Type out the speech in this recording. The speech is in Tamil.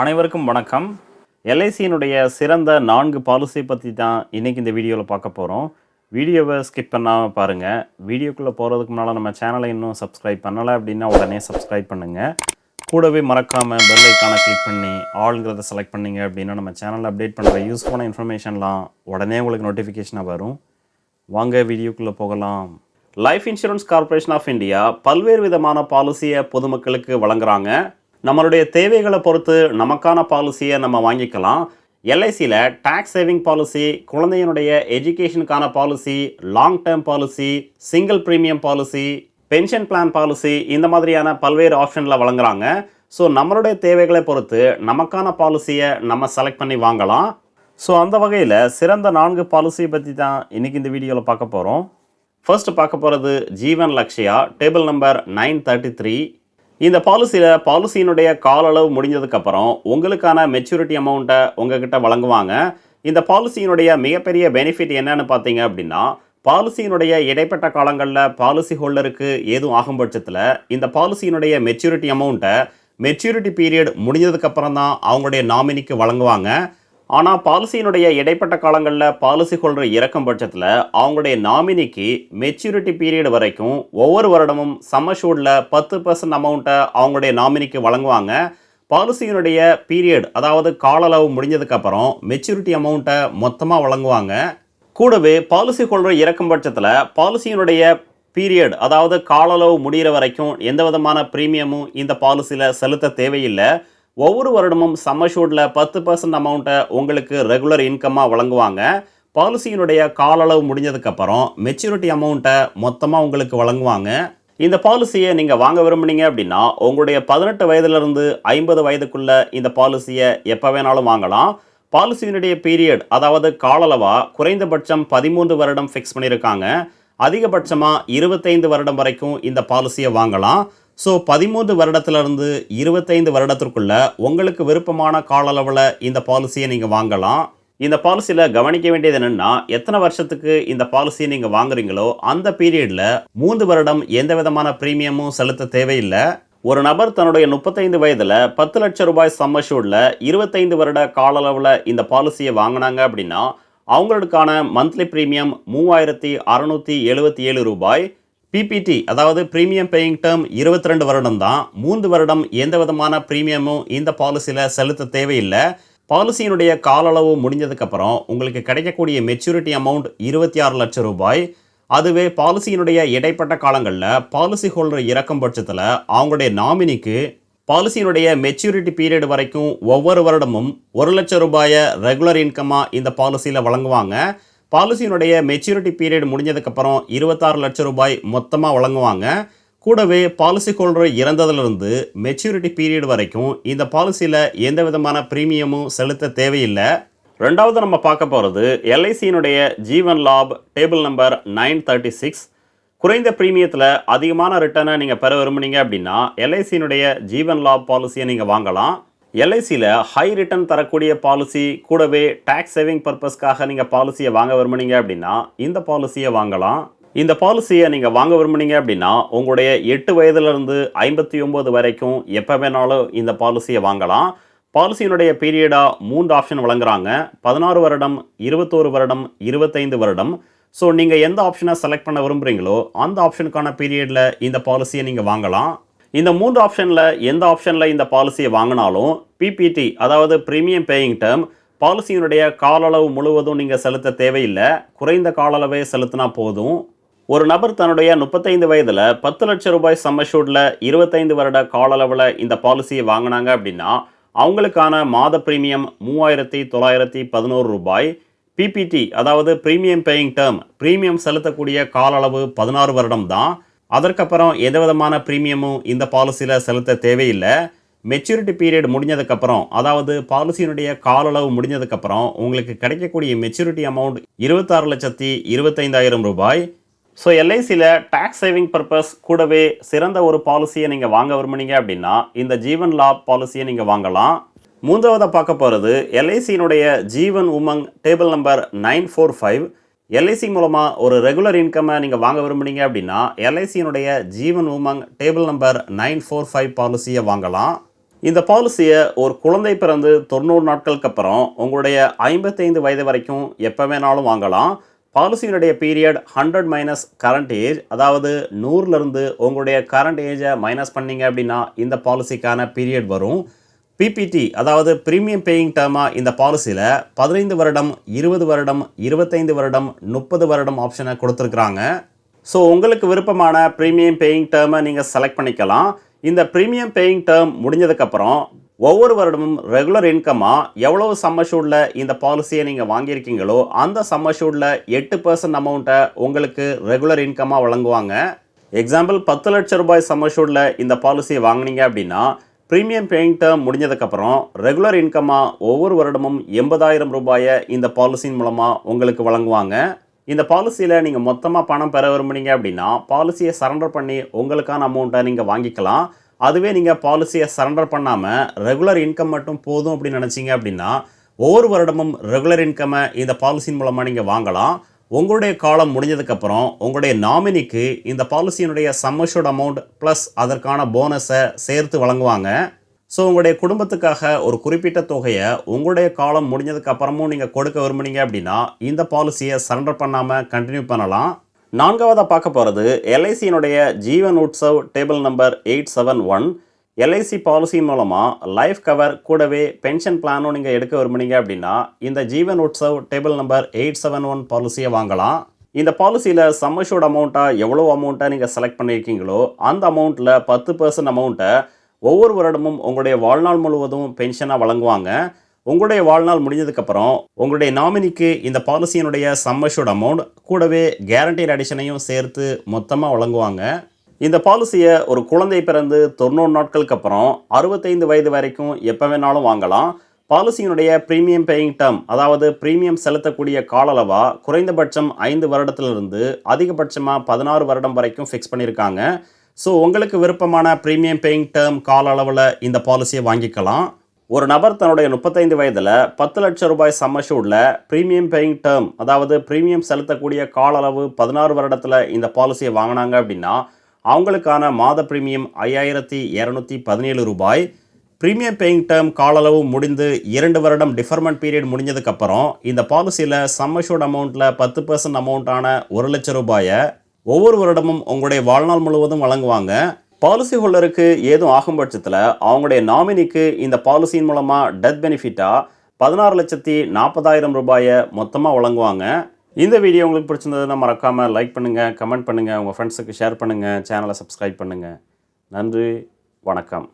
அனைவருக்கும் வணக்கம். எல்ஐசியினுடைய சிறந்த 4 பாலிசி பற்றி தான் இன்றைக்கி இந்த வீடியோவில் பார்க்க போகிறோம். வீடியோவை ஸ்கிப் பண்ணாமல் பாருங்கள். வீடியோக்குள்ளே போகிறதுக்கு முன்னால் நம்ம சேனலை இன்னும் சப்ஸ்கிரைப் பண்ணலை அப்படின்னா உடனே சப்ஸ்கிரைப் பண்ணுங்கள். கூடவே மறக்காமல் பெல் ஐக்கானை கிளிக் பண்ணி ஆல்ங்கிறத செலக்ட் பண்ணிங்க அப்படின்னா நம்ம சேனலில் அப்டேட் பண்ணுற யூஸ்ஃபுல்லான இன்ஃபர்மேஷன்லாம் உடனே உங்களுக்கு நோட்டிஃபிகேஷனாக வரும். வாங்க வீடியோக்குள்ளே போகலாம். Life insurance corporation of India பல்வேறு விதமான பாலிசியை பொதுமக்களுக்கு வழங்குறாங்க. நம்மளுடைய தேவைகளை பொறுத்து நமக்கான பாலிசியை நம்ம வாங்கிக்கலாம். எல்ஐசியில் டேக்ஸ் சேவிங் பாலிசி, குழந்தையினுடைய எஜுகேஷனுக்கான policy, long term policy, single premium policy, pension plan policy, இந்த மாதிரியான பல்வேறு ஆப்ஷனில் வழங்குறாங்க. ஸோ நம்மளுடைய தேவைகளை பொறுத்து நமக்கான பாலிசியை நம்ம செலக்ட் பண்ணி வாங்கலாம். ஸோ அந்த வகையில் சிறந்த 4 பாலிசியை பற்றி தான் இன்றைக்கி இந்த வீடியோவில் பார்க்க போகிறோம். ஃபர்ஸ்ட் பார்க்க போகிறது ஜீவன் லக்ஷயா, டேபிள் நம்பர் 933. இந்த பாலிசியினுடைய கால அளவு முடிஞ்சதுக்கப்புறம் உங்களுக்கான மெச்சூரிட்டி அமௌண்ட்டை உங்ககிட்ட வழங்குவாங்க. இந்த பாலிசியினுடைய மிகப்பெரிய பெனிஃபிட் என்னன்னு பார்த்தீங்க அப்படின்னா, பாலிசியினுடைய இடைப்பட்ட காலங்களில் பாலிசி ஹோல்டருக்கு ஏதும் ஆகும் பட்சத்தில் இந்த பாலிசியினுடைய மெச்சூரிட்டி அமௌண்ட்டை மெச்சூரிட்டி பீரியட் முடிஞ்சதுக்கப்புறம் தான் அவங்களுடைய நாமினிக்கு வழங்குவாங்க. ஆனால் பாலிசியினுடைய இடைப்பட்ட காலங்களில் பாலிசி ஹோல்டர் இறக்கும் பட்சத்தில் அவங்களுடைய நாமினிக்கு மெச்சூரிட்டி பீரியட் வரைக்கும் ஒவ்வொரு வருடமும் சம்மஷூர்டில் 10% அமௌண்ட்டை அவங்களுடைய நாமினிக்கு வழங்குவாங்க. பாலிசியினுடைய பீரியட் அதாவது கால அளவு முடிஞ்சதுக்கப்புறம் மெச்சூரிட்டி அமௌண்ட்டை மொத்தமாக வழங்குவாங்க. கூடவே பாலிசி ஹோல்டர் இறக்கும் பட்சத்தில் பாலிசியினுடைய பீரியட் அதாவது கால அளவு முடிகிற வரைக்கும் எந்த விதமான ப்ரீமியமும் இந்த பாலிசியில் செலுத்த தேவையில்லை. ஒவ்வொரு வருடமும் சம்மஷூர்டில் 10% அமௌண்ட்டை உங்களுக்கு ரெகுலர் இன்கம்மாக வழங்குவாங்க. பாலிசியினுடைய கால அளவு முடிஞ்சதுக்கப்புறம் மெச்சூரிட்டி அமௌண்ட்டை மொத்தமாக உங்களுக்கு வழங்குவாங்க. இந்த பாலிசியை நீங்கள் வாங்க விரும்புனீங்க அப்படின்னா உங்களுடைய 18 வயதிலிருந்து 50 வயதுக்குள்ளே இந்த பாலிசியை எப்போ வேணாலும் வாங்கலாம். பாலிசியினுடைய பீரியட் அதாவது கால அளவாக குறைந்தபட்சம் 13 வருடம் ஃபிக்ஸ் பண்ணியிருக்காங்க. அதிகபட்சமாக 25 வருடம் வரைக்கும் இந்த பாலிசியை வாங்கலாம். ஸோ 13 வருடத்திலிருந்து 25 வருடத்திற்குள்ள உங்களுக்கு விருப்பமான கால அளவில் இந்த பாலிசியை நீங்கள் வாங்கலாம். இந்த பாலிசியில் கவனிக்க வேண்டியது என்னென்னா, எத்தனை வருஷத்துக்கு இந்த பாலிசியை நீங்கள் வாங்குறீங்களோ அந்த பீரியடில் 3 வருடம் எந்த விதமான ப்ரீமியமும் செலுத்த தேவையில்லை. ஒரு நபர் தன்னுடைய 35 வயதில் 10 லட்சம் ரூபாய் சம்மஷூர்டில் 25 வருட கால அளவில் இந்த பாலிசியை வாங்கினாங்க அப்படின்னா அவங்களுக்கான மந்த்லி ப்ரீமியம் 3677 ரூபாய். பிபிடி அதாவது ப்ரீமியம் பேயிங் டேர்ம் 22 வருடம் தான். 3 வருடம் எந்த விதமான ப்ரீமியமும் இந்த பாலிசியில் செலுத்த தேவையில்லை. பாலிசியினுடைய கால அளவு முடிஞ்சதுக்கப்புறம் உங்களுக்கு கிடைக்கக்கூடிய மெச்சூரிட்டி அமௌண்ட் 26 லட்சம் ரூபாய். அதுவே பாலிசியினுடைய இடைப்பட்ட காலங்களில் பாலிசி ஹோல்டர் இறக்கும் பட்சத்தில் அவங்களுடைய நாமினிக்கு பாலிசியினுடைய மெச்சூரிட்டி பீரியட் வரைக்கும் ஒவ்வொரு வருடமும் 1 லட்சம் ரூபாயை ரெகுலர் இன்கமாக இந்த பாலிசியில் வழங்குவாங்க. பாலிசியினுடைய மெச்சூரிட்டி பீரியட் முடிஞ்சதுக்கப்புறம் 26 லட்சம் ரூபாய் மொத்தமாக வழங்குவாங்க. கூடவே பாலிசி ஹோல்டர் இறந்ததிலிருந்து மெச்சூரிட்டி பீரியட் வரைக்கும் இந்த பாலிசியில் எந்த விதமான ப்ரீமியமும் செலுத்த தேவையில்லை. ரெண்டாவது நம்ம பார்க்க போகிறது எல்ஐசியினுடைய ஜீவன் லாப், டேபிள் நம்பர் 936. குறைந்த ப்ரீமியத்தில் அதிகமான ரிட்டர்னை நீங்கள் பெற விரும்புனீங்க அப்படின்னா எல்ஐசியினுடைய ஜீவன் லாப் பாலிசியை நீங்கள் வாங்கலாம். எல்ஐசியில் ஹை ரிட்டர்ன் தரக்கூடிய பாலிசி, கூடவே டேக்ஸ் சேவிங் பர்பஸ்க்காக நீங்கள் பாலிசியை வாங்க விரும்புனீங்க அப்படின்னா இந்த பாலிசியை வாங்கலாம். இந்த பாலிசியை நீங்கள் வாங்க விரும்புனீங்க அப்படின்னா உங்களுடைய 8 வயதிலிருந்து 59 வரைக்கும் எப்போ வேணாலும் இந்த பாலிசியை வாங்கலாம். பாலிசியினுடைய பீரியடாக 3 ஆப்ஷன் வழங்குறாங்க. 16 வருடம், 21 வருடம், 25 வருடம். ஸோ நீங்கள் எந்த ஆப்ஷனை செலக்ட் பண்ண விரும்புகிறீங்களோ அந்த ஆப்ஷனுக்கான பீரியடில் இந்த பாலிசியை நீங்கள் வாங்கலாம். இந்த 3 ஆப்ஷனில் எந்த ஆப்ஷனில் இந்த பாலிசியை வாங்கினாலும் பிபிடி அதாவது ப்ரீமியம் பேயிங் டேர்ம் பாலிசியினுடைய கால அளவு முழுவதும் நீங்கள் செலுத்த தேவையில்லை. குறைந்த கால அளவே செலுத்தினா போதும். ஒரு நபர் தன்னுடைய 35 வயதில் 10 லட்சம் ரூபாய் சம்மஷூர்டில் 25 வருட கால அளவில் இந்த பாலிசியை வாங்கினாங்க அப்படின்னா அவங்களுக்கான மாத ப்ரீமியம் 3911 ரூபாய். பிபிடி அதாவது ப்ரீமியம் பேயிங் டேர்ம் ப்ரீமியம் செலுத்தக்கூடிய கால அளவு 16 வருடம் தான். அதற்கப்புறம் எந்த விதமான ப்ரீமியமும் இந்த பாலிசியில் செலுத்த தேவையில்லை. மெச்சூரிட்டி பீரியட் முடிஞ்சதுக்கப்புறம் அதாவது பாலிசியினுடைய கால அளவு முடிஞ்சதுக்கப்புறம் உங்களுக்கு கிடைக்கக்கூடிய மெச்சூரிட்டி அமௌண்ட் 26,25,000 ரூபாய். ஸோ எல்ஐசியில் டேக்ஸ் சேவிங் பர்பஸ் கூடவே சிறந்த ஒரு பாலிசியை நீங்கள் வாங்க விரும்புனீங்க அப்படின்னா இந்த ஜீவன் லாப் பாலிசியை நீங்கள் வாங்கலாம். மூன்றாவதாக பார்க்க போகிறது எல்ஐசியினுடைய ஜீவன் உமங், டேபிள் நம்பர் 945. எல்ஐசி மூலமாக ஒரு ரெகுலர் இன்கம்மை நீங்கள் வாங்க விரும்புனீங்க அப்படின்னா எல்ஐசியினுடைய ஜீவன் உமங், டேபிள் நம்பர் 945 பாலிசியை வாங்கலாம். இந்த பாலிசியை ஒரு குழந்தை பிறந்து 90 நாட்களுக்கு அப்புறம் உங்களுடைய 55 வயது வரைக்கும் எப்போ வேணாலும் வாங்கலாம். பாலிசியினுடைய பீரியட் 100 மைனஸ் கரண்ட் ஏஜ், அதாவது 100லேருந்து உங்களுடைய கரண்ட் ஏஜை மைனஸ் பண்ணீங்க அப்படின்னா இந்த பாலிசிக்கான பீரியட் வரும். பிபிடி, அதாவது ப்ரீமியம் பேயிங் டேர்மாக இந்த பாலிசியில் 15 வருடம், 20 வருடம், 25 வருடம், 30 வருடம் ஆப்ஷனை கொடுத்துருக்குறாங்க. ஸோ உங்களுக்கு விருப்பமான ப்ரீமியம் பேயிங் டேர்மை நீங்கள் செலக்ட் பண்ணிக்கலாம். இந்த ப்ரீமியம் பேயிங் டேர்ம் முடிஞ்சதுக்கப்புறம் ஒவ்வொரு வருடமும் ரெகுலர் இன்கமாக எவ்வளவு சம்மஷூர்டில் இந்த பாலிசியை நீங்கள் வாங்கியிருக்கீங்களோ அந்த சம்மஷூர்டில் 8% அமௌண்ட்டை உங்களுக்கு ரெகுலர் இன்கமாக வழங்குவாங்க. எக்ஸாம்பிள் 10 லட்சம் ரூபாய் சம்மஷூர்டில் இந்த பாலிசியை வாங்கினீங்க அப்படின்னா ப்ரீமியம் பேயிங் டேர்ம் முடிஞ்சதுக்கப்புறம் ரெகுலர் இன்கமாக ஒவ்வொரு வருடமும் 80,000 ரூபாயை இந்த பாலிசியின் மூலமாக உங்களுக்கு வழங்குவாங்க. இந்த பாலிசியில் நீங்கள் மொத்தமாக பணம் பெற விரும்புனீங்க அப்படின்னா பாலிசியை சரண்டர் பண்ணி உங்களுக்கான அமௌண்ட்டை நீங்கள் வாங்கிக்கலாம். அதுவே நீங்கள் பாலிசியை சரண்டர் பண்ணாமல் ரெகுலர் இன்கம் மட்டும் போதும் அப்படின்னு நினச்சிங்க அப்படின்னா ஒவ்வொரு வருடமும் ரெகுலர் இன்கம்மை இந்த பாலிசியின் மூலமாக நீங்கள் வாங்கலாம். உங்களுடைய காலம் முடிஞ்சதுக்கப்புறம் உங்களுடைய நாமினிக்கு இந்த பாலிசியினுடைய சம்மஷூர்ட் அமௌண்ட் ப்ளஸ் அதற்கான போனஸை சேர்த்து வழங்குவாங்க. ஸோ உங்களுடைய குடும்பத்துக்காக ஒரு குறிப்பிட்ட தொகையை உங்களுடைய காலம் முடிஞ்சதுக்கு அப்புறமும் நீங்கள் கொடுக்க விரும்புனீங்க அப்படின்னா இந்த பாலிசியை சரண்டர் பண்ணாமல் கண்டினியூ பண்ணலாம். நான்காவதாக பார்க்க போகிறது எல்ஐசியினுடைய Jeevan Utsav table number 871. LIC policy மூலமாக லைஃப் கவர் கூடவே பென்ஷன் பிளானும் நீங்கள் எடுக்க விரும்புனீங்க அப்படின்னா இந்த ஜீவன் உட்சவ் டேபிள் நம்பர் 871 பாலிசியை வாங்கலாம். இந்த பாலிசியில் சம்மஷூர்ட் அமௌண்ட்டாக எவ்வளோ அமௌண்ட்டை நீங்கள் செலக்ட் பண்ணியிருக்கீங்களோ அந்த அமௌண்ட்டில் 10% அமௌண்ட்டை ஒவ்வொரு வருடமும் உங்களுடைய வாழ்நாள் முழுவதும் பென்ஷனாக வழங்குவாங்க. உங்களுடைய வாழ்நாள் முடிஞ்சதுக்கப்புறம் உங்களுடைய நாமினிக்கு இந்த பாலிசியினுடைய சம்மஷூர்ட் அமௌண்ட் கூடவே கேரண்டீட் அடிஷனையும் சேர்த்து மொத்தமாக வழங்குவாங்க. இந்த பாலிசியை ஒரு குழந்தை பிறந்து 90 நாட்களுக்கு அப்புறம் 65 வயது வரைக்கும் எப்போ வேணாலும் வாங்கலாம். பாலிசியினுடைய ப்ரீமியம் பேயிங் டேர்ம், அதாவது ப்ரீமியம் செலுத்தக்கூடிய கால அளவாக குறைந்தபட்சம் 5 வருடத்திலிருந்து அதிகபட்சமாக 16 வருடம் வரைக்கும் ஃபிக்ஸ் பண்ணியிருக்காங்க. ஸோ உங்களுக்கு விருப்பமான ப்ரீமியம் பேயிங் டேர்ம் கால அளவில் இந்த பாலிசியை வாங்கிக்கலாம். ஒரு நபர் தன்னுடைய 35 வயதில் 10 லட்சம் ரூபாய் சம்மஷூர்டில் ப்ரீமியம் பேயிங் டேர்ம், அதாவது ப்ரீமியம் செலுத்தக்கூடிய கால அளவு 16 வருடத்தில் இந்த பாலிசியை வாங்கினாங்க அப்படின்னா அவங்களுக்கான மாத ப்ரீமியம் 5,217 ரூபாய். ப்ரீமியம் பேயிங் டேர்ம் கால அளவு முடிந்து 2 வருடம் டிஃபர்மெண்ட் பீரியட் முடிஞ்சதுக்கப்புறம் இந்த பாலிசியில் சம்மஷூர்ட் அமௌண்ட்டில் 10% அமௌண்ட்டான 1 லட்சம் ரூபாயை ஒவ்வொரு வருடமும் உங்களுடைய வாழ்நாள் முழுவதும் வழங்குவாங்க. பாலிசி ஹோல்டருக்கு ஏதும் ஆகும் பட்சத்தில் அவங்களுடைய நாமினிக்கு இந்த பாலிசியின் மூலமாக டெத் பெனிஃபிட்டாக 16,40,000 ரூபாயை மொத்தமாக வழங்குவாங்க. இந்த வீடியோ உங்களுக்கு பிடிச்சிருந்ததுன்னா மறக்காமல் லைக் பண்ணுங்கள், கமெண்ட் பண்ணுங்கள், உங்கள் ஃப்ரெண்ட்ஸுக்கு ஷேர் பண்ணுங்கள், சேனலை சப்ஸ்கிரைப் பண்ணுங்கள். நன்றி, வணக்கம்.